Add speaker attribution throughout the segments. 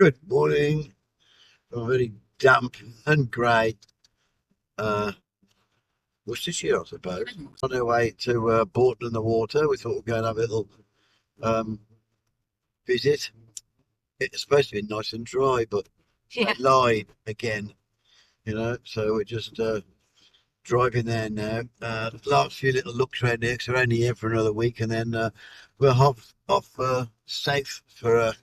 Speaker 1: Good morning. A very damp and grey Worcestershire, I suppose. On our way to Bourton-on-the Water, we thought we'd go and have a little um, visit. It's supposed to be nice and dry, but
Speaker 2: Yeah,
Speaker 1: they lied again, So we're just driving there now. Last few little looks around here, 'cause we're only here for another week, and then we're off south for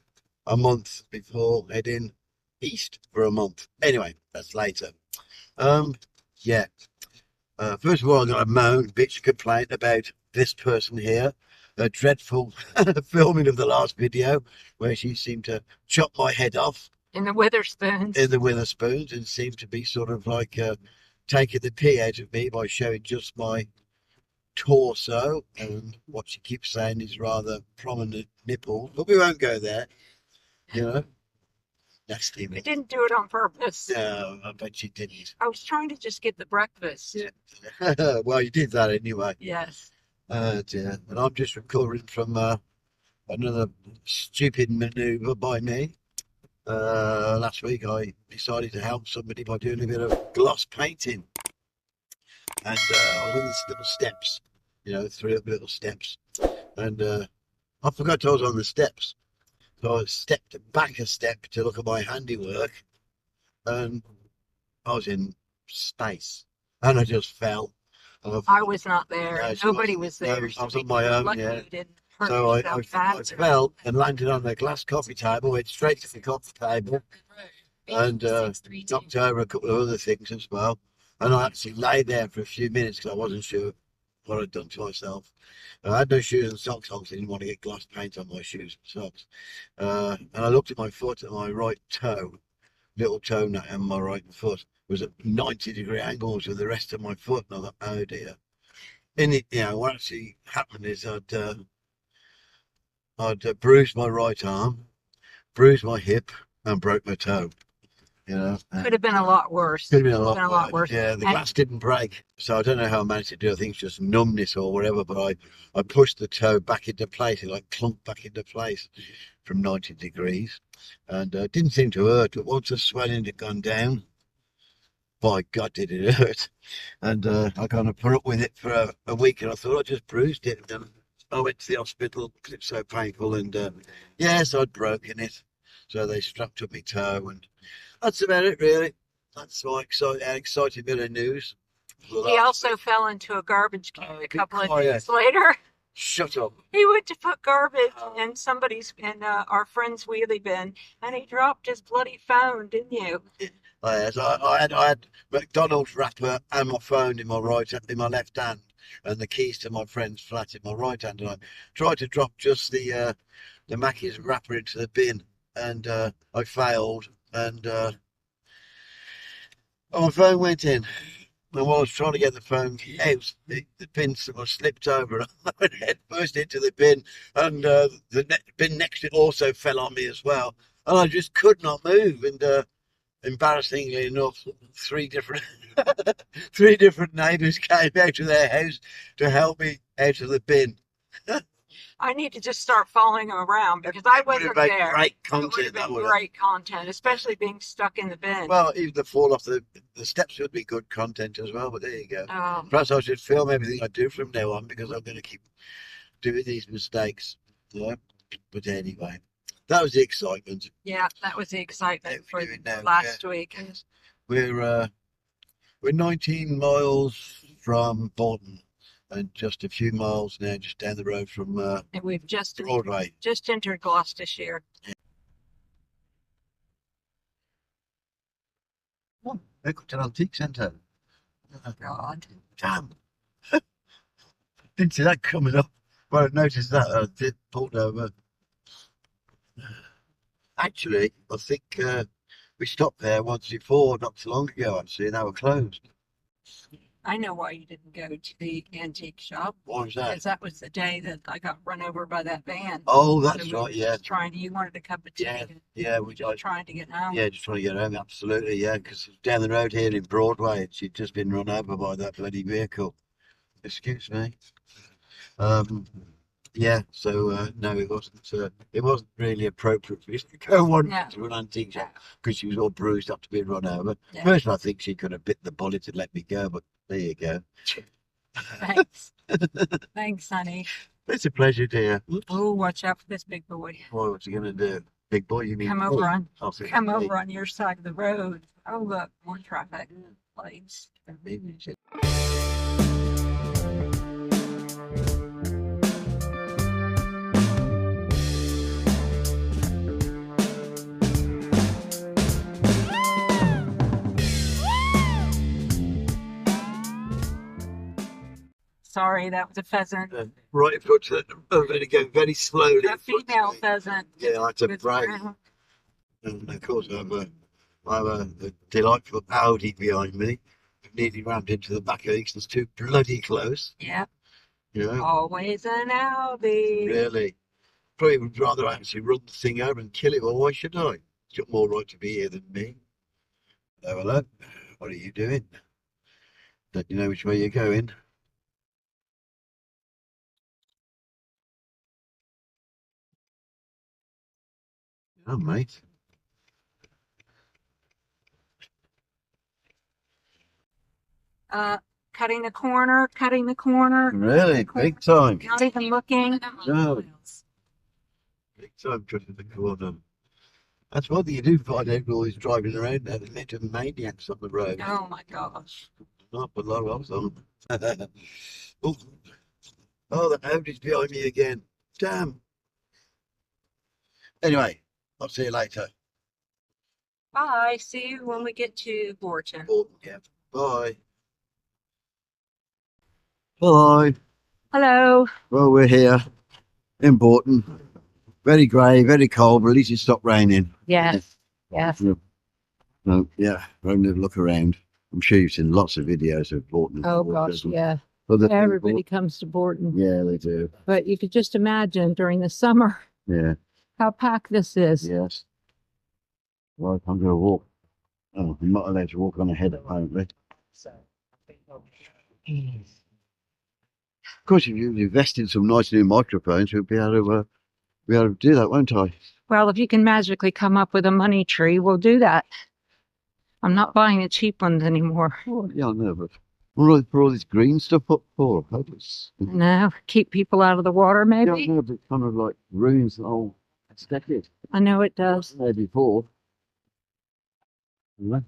Speaker 1: a month before heading east for a month. Anyway, that's later. Um, yeah. First of all, I'm going to moan, bitch, complaint about this person here. A dreadful filming of the last video where she seemed to chop my head off
Speaker 2: in the Witherspoons.
Speaker 1: in the Witherspoons and seemed to be sort of like taking the pee out of me by showing just my torso and what she keeps saying is rather prominent nipples. But we won't go there, you know. Nasty.
Speaker 2: I didn't do it on purpose.
Speaker 1: No, I bet you didn't.
Speaker 2: I was trying to just get the breakfast.
Speaker 1: Yeah. Well, you did that anyway.
Speaker 2: Yes.
Speaker 1: Dear. And I'm just recovering from another stupid maneuver by me. Last week I decided to help somebody by doing a bit of gloss painting. And I was on these little steps, three little steps. And I forgot I was on the steps. So I stepped back a step to look at my handiwork. And I was in space. And I just fell.
Speaker 2: I was not there.
Speaker 1: No,
Speaker 2: Nobody was there.
Speaker 1: No, I was on my own,
Speaker 2: Lucky
Speaker 1: yeah.
Speaker 2: you didn't hurt
Speaker 1: So I
Speaker 2: yourself bad.
Speaker 1: fell and landed on the glass coffee table, went straight to the coffee table and knocked over a couple of other things as well. And I actually lay there for a few minutes because I wasn't sure what I'd done to myself. I had no shoes and socks on, so I didn't want to get glass paint on my shoes and socks. And I looked at my foot, at my right toe, little toe and my right foot was at 90-degree angles with the rest of my foot. And I thought, oh dear. What actually happened is I'd bruised my right arm, bruised my hip, and broke my toe.
Speaker 2: Could have been a lot worse.
Speaker 1: Could have been a lot
Speaker 2: worse.
Speaker 1: Yeah, the glass didn't break, so I don't know how I managed to do it. I think it's just numbness or whatever. But I pushed the toe back into place. It like clunked back into place from 90 degrees, and didn't seem to hurt. But once the swelling had gone down, by God, did it hurt. And I kind of put up with it for a week, and I thought I just bruised it. And then I went to the hospital because it's so painful. And yes, I'd broken it. So they strapped up my toe, and that's about it, really. That's my exciting bit of news.
Speaker 2: He also fell into a garbage can a couple of
Speaker 1: quiet.
Speaker 2: days later.
Speaker 1: Shut up.
Speaker 2: He went to put garbage in our friend's wheelie bin, and he dropped his bloody phone, didn't you?
Speaker 1: Yes, I had McDonald's wrapper and my phone in my left hand, and the keys to my friend's flat in my right hand. And I tried to drop just the Mackey's wrapper into the bin, and I failed. And my phone went in. And while I was trying to get the phone out, the bin sort of slipped over, and I went head first into the bin, and the bin next to it also fell on me as well. And I just could not move. And embarrassingly enough, three different neighbours came out of their house to help me out of the bin.
Speaker 2: I need to just start following him around because I wasn't there.
Speaker 1: Great
Speaker 2: It would
Speaker 1: content,
Speaker 2: have
Speaker 1: that
Speaker 2: been
Speaker 1: would.
Speaker 2: great content, especially being stuck in the bin.
Speaker 1: Well, even the fall off the steps would be good content as well. But there you go. Perhaps I should film everything I do from now on because I'm going to keep doing these mistakes. Yeah. But anyway, that was the excitement.
Speaker 2: Yeah, that was the excitement for
Speaker 1: Now,
Speaker 2: last week.
Speaker 1: We're 19 miles from Bourton, and just a few miles now, just down the road from
Speaker 2: And we've just
Speaker 1: Broadway.
Speaker 2: entered Gloucestershire.
Speaker 1: Oh, Equator Antique Centre.
Speaker 2: Oh, God.
Speaker 1: Damn. Didn't see that coming up. Well, I noticed that I did pulled over. Actually, I think we stopped there once before, not too long ago, actually, and they were closed.
Speaker 2: I know why you didn't go to the antique shop.
Speaker 1: Why was that?
Speaker 2: Because that was the day that I got run over by that van.
Speaker 1: Oh,
Speaker 2: So
Speaker 1: that's
Speaker 2: we
Speaker 1: right,
Speaker 2: were
Speaker 1: yeah.
Speaker 2: just you wanted a cup of tea.
Speaker 1: Yeah,
Speaker 2: and
Speaker 1: yeah,
Speaker 2: we
Speaker 1: we
Speaker 2: were just trying to get home.
Speaker 1: yeah, just trying to get home, absolutely, yeah, because down the road here in Broadway, she'd just been run over by that bloody vehicle. Excuse me. Yeah, so no, it wasn't really appropriate for you to go on
Speaker 2: No.
Speaker 1: to an antique
Speaker 2: No.
Speaker 1: shop because she was all bruised up to being run over.
Speaker 2: Yeah.
Speaker 1: Personally, I think she could have bit the bullet and let me go, but there you go.
Speaker 2: Thanks. Thanks, honey.
Speaker 1: It's a pleasure, dear.
Speaker 2: Oh, watch out for this big boy.
Speaker 1: Boy, what's he gonna do? Big boy, you mean
Speaker 2: Come
Speaker 1: me?
Speaker 2: over on
Speaker 1: I'll say
Speaker 2: come
Speaker 1: me.
Speaker 2: over on your side of the road. Oh look, more traffic lights.
Speaker 1: Maybe she-
Speaker 2: Sorry, that was a pheasant.
Speaker 1: Right, I've got to over it again very slowly.
Speaker 2: A female pheasant.
Speaker 1: Yeah, I had to
Speaker 2: With
Speaker 1: brake.
Speaker 2: brown.
Speaker 1: And of course, I have a delightful Audi behind me. Nearly rammed into the back of it 'cause it's too bloody close.
Speaker 2: Yeah,
Speaker 1: You know,
Speaker 2: always an Audi.
Speaker 1: really. Probably would rather actually run the thing over and kill it. Well, why should I? It's got more right to be here than me. Hello, hello. What are you doing? Don't you know which way you're going? Oh, mate.
Speaker 2: Cutting the corner, cutting the corner.
Speaker 1: Really? Big time.
Speaker 2: Not even looking.
Speaker 1: No. Big time cutting the corner. That's one thing you do find out with all these driving around now. They're meant to have maniacs on the road.
Speaker 2: Oh my gosh.
Speaker 1: Not but a lot of them. Oh, oh, the Audi's behind me again. Damn. Anyway, I'll see you later.
Speaker 2: Bye. See you when we get to Bourton.
Speaker 1: Bourton, yeah. Bye. Bye.
Speaker 2: Hello.
Speaker 1: Well, we're here in Bourton. Very grey, very cold, but at least it stopped raining.
Speaker 2: Yes. Yes.
Speaker 1: No, yeah, we're having a look around. I'm sure you've seen lots of videos of Bourton.
Speaker 3: Oh gosh, yeah.
Speaker 1: Other
Speaker 3: Everybody
Speaker 1: people-
Speaker 3: comes to Bourton.
Speaker 1: Yeah, they do.
Speaker 3: But you could just imagine during the summer
Speaker 1: Yeah,
Speaker 3: how packed this is.
Speaker 1: yes. Right, I'm going to walk. Oh, I'm not allowed to walk on ahead, apparently. Of course, if you invest in some nice new microphones, we'll be able to do that, won't I?
Speaker 2: Well, if you can magically come up with a money tree, we'll do that. I'm not buying the cheap ones anymore.
Speaker 1: Oh, yeah, I know, but what do I put all this green stuff up for? Hopeless.
Speaker 2: No, keep people out of the water,
Speaker 1: Yeah,
Speaker 2: maybe.
Speaker 1: no, but it kind of like ruins the whole aesthetic.
Speaker 2: I know it does.
Speaker 1: There before. Yeah.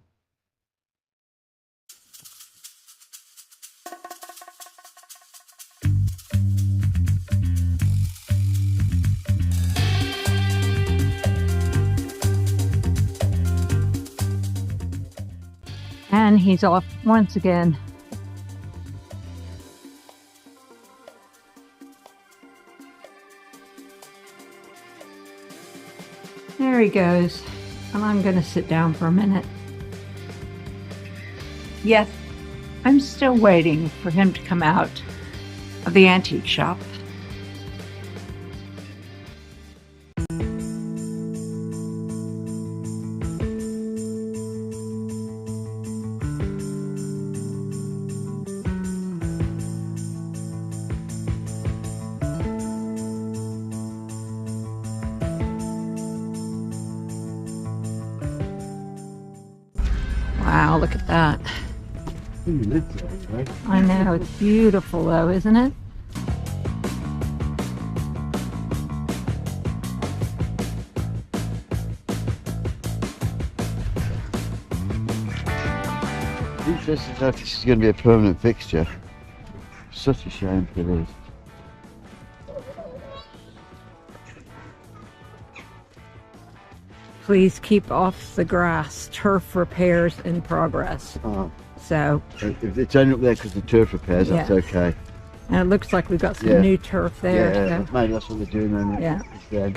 Speaker 2: And he's off once again. There he goes. And I'm going to sit down for a minute. Yes, I'm still waiting for him to come out of the antique shop. Wow, look at that. I know, it's beautiful though, isn't it?
Speaker 1: Interesting enough, this is going to be a permanent fixture. Such a shame it is.
Speaker 2: Please keep off the grass. Turf repairs in progress.
Speaker 1: Oh,
Speaker 2: So,
Speaker 1: if it's only up there because of turf repairs, that's
Speaker 2: Yeah.
Speaker 1: okay.
Speaker 2: and it looks like we've got some
Speaker 1: Yeah.
Speaker 2: new turf there.
Speaker 1: Yeah,
Speaker 2: So.
Speaker 1: maybe that's what they're doing then.
Speaker 2: Yeah.
Speaker 1: Instead.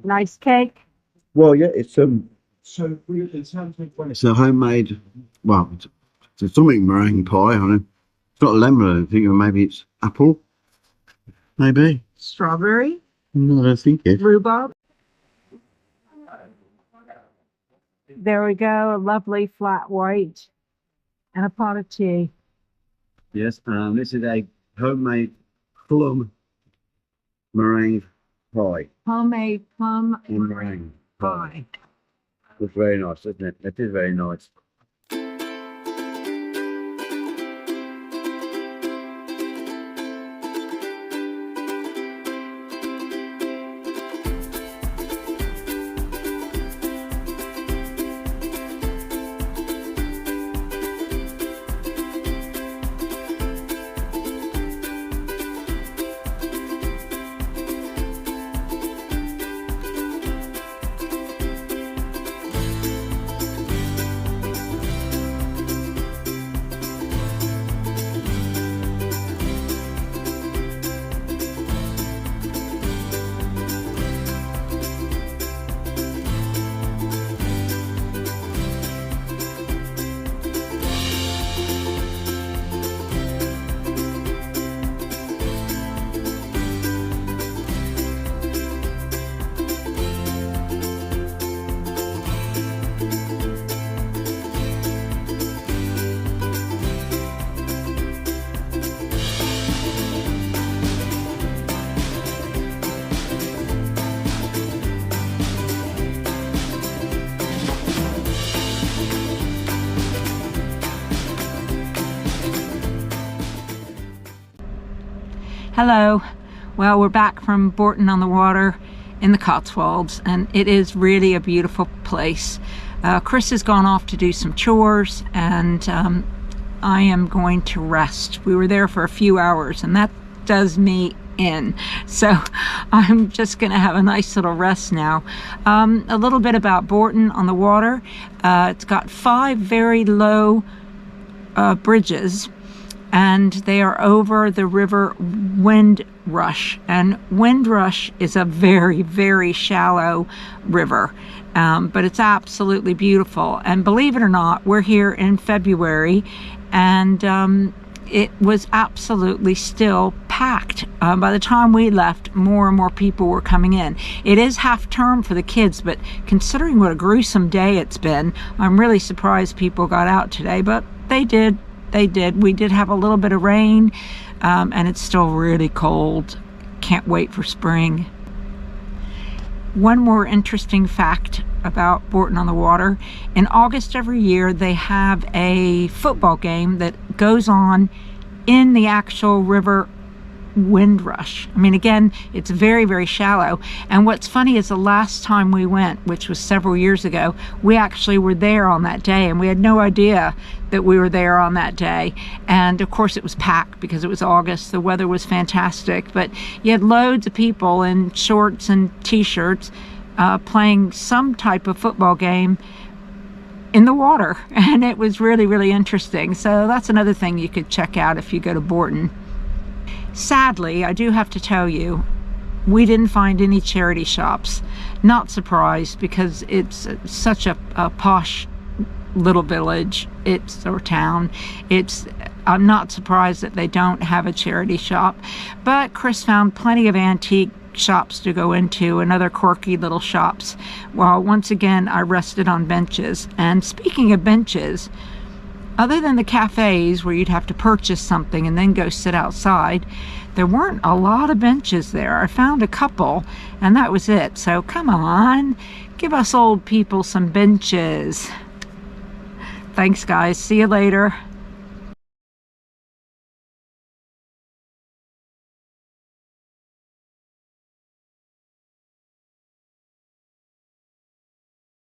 Speaker 2: Nice cake.
Speaker 1: Well, yeah, it's it's a homemade. Well, it's something meringue pie. I know it's not lemon. I think maybe it's apple. Maybe
Speaker 2: Strawberry.
Speaker 1: no, I don't think it.
Speaker 2: Rhubarb. There we go. A lovely flat white and a pot of tea.
Speaker 1: Yes, this is a homemade plum meringue pie.
Speaker 2: Homemade plum
Speaker 1: And meringue
Speaker 2: pie.
Speaker 1: Looks very nice, doesn't it? It is very nice.
Speaker 2: Hello. Well, we're back from Bourton-on-the-Water in the Cotswolds, and it is really a beautiful place. Chris has gone off to do some chores, and I am going to rest. We were there for a few hours, and that does me in. So I'm just going to have a nice little rest now. A little bit about Bourton-on-the-Water. It's got 5 very low bridges, and they are over the river Windrush. And Windrush is a very, very shallow river, but it's absolutely beautiful. And believe it or not, we're here in February, and it was absolutely still packed. By the time we left, more and more people were coming in. It is half term for the kids, but considering what a gruesome day it's been, I'm really surprised people got out today, but they did. They did. We did have a little bit of rain, and it's still really cold. Can't wait for spring. One more interesting fact about Bourton-on-the-Water. In August every year, they have a football game that goes on in the actual river Windrush. I mean, again, it's very, very shallow. And what's funny is the last time we went, which was several years ago, we actually were there on that day, and we had no idea that we were there on that day. And of course it was packed because it was August. The weather was fantastic, but you had loads of people in shorts and t-shirts playing some type of football game in the water, and it was really, really interesting. So that's another thing you could check out if you go to Bourton. Sadly, I do have to tell you, we didn't find any charity shops. Not surprised, because it's such a posh little village, or town. I'm not surprised that they don't have a charity shop, but Chris found plenty of antique shops to go into and other quirky little shops, while once again I rested on benches. And speaking of benches, other than the cafes where you'd have to purchase something and then go sit outside, there weren't a lot of benches there. I found a couple, and that was it. So come on, give us old people some benches. Thanks guys, see you later.